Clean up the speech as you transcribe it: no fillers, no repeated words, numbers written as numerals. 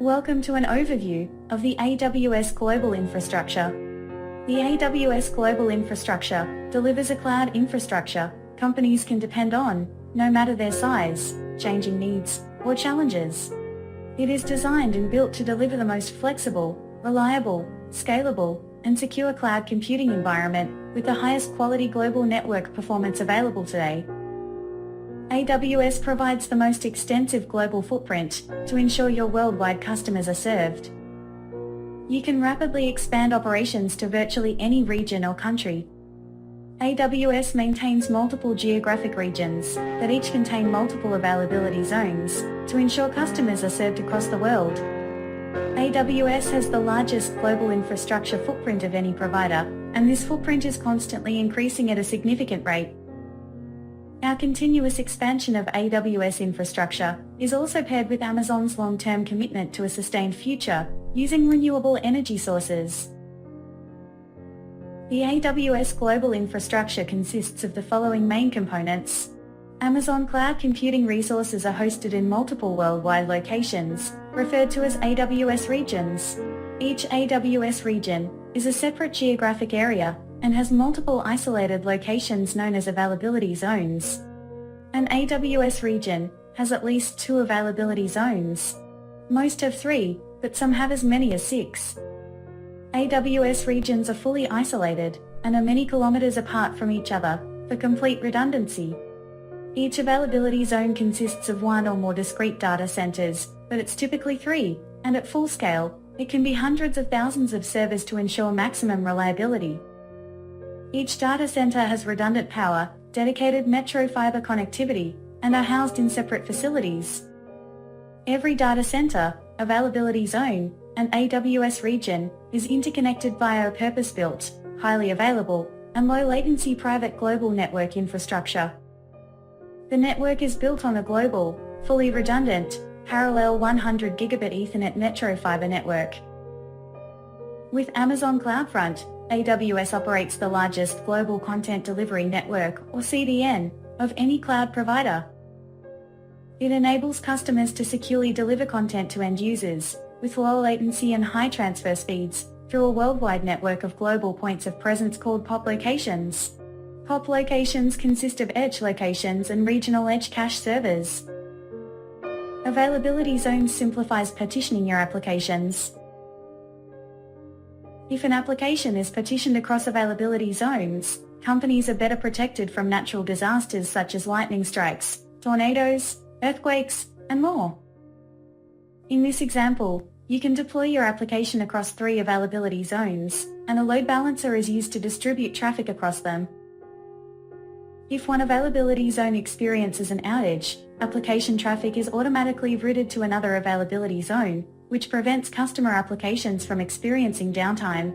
Welcome to an overview of the AWS Global Infrastructure. The AWS Global Infrastructure delivers a cloud infrastructure companies can depend on, no matter their size, changing needs, or challenges. It is designed and built to deliver the most flexible, reliable, scalable, and secure cloud computing environment with the highest quality global network performance available today. AWS provides the most extensive global footprint to ensure your worldwide customers are served. You can rapidly expand operations to virtually any region or country. AWS maintains multiple geographic regions that each contain multiple availability zones to ensure customers are served across the world. AWS has the largest global infrastructure footprint of any provider, and this footprint is constantly increasing at a significant rate. Our continuous expansion of AWS infrastructure is also paired with Amazon's long-term commitment to a sustained future using renewable energy sources. The AWS Global Infrastructure consists of the following main components. Amazon Cloud Computing resources are hosted in multiple worldwide locations, referred to as AWS regions. Each AWS region is a separate geographic area and has multiple isolated locations known as availability zones. An AWS region has at least 2 availability zones. Most have 3, but some have as many as 6. AWS regions are fully isolated and are many kilometers apart from each other for complete redundancy. Each availability zone consists of 1 or more discrete data centers, but it's typically 3, and at full scale, it can be hundreds of thousands of servers to ensure maximum reliability. Each data center has redundant power, dedicated metro fiber connectivity, and are housed in separate facilities. Every data center, availability zone, and AWS region is interconnected via a purpose-built, highly available, and low-latency private global network infrastructure. The network is built on a global, fully redundant, parallel 100 gigabit Ethernet metro fiber network. With Amazon CloudFront, AWS operates the largest global content delivery network, or CDN, of any cloud provider. It enables customers to securely deliver content to end users, with low latency and high transfer speeds, through a worldwide network of global points of presence called POP locations. POP locations consist of edge locations and regional edge cache servers. Availability zones simplifies partitioning your applications. If an application is partitioned across availability zones, companies are better protected from natural disasters such as lightning strikes, tornadoes, earthquakes, and more. In this example, you can deploy your application across 3 availability zones, and a load balancer is used to distribute traffic across them. If one availability zone experiences an outage, application traffic is automatically routed to another availability zone, which prevents customer applications from experiencing downtime.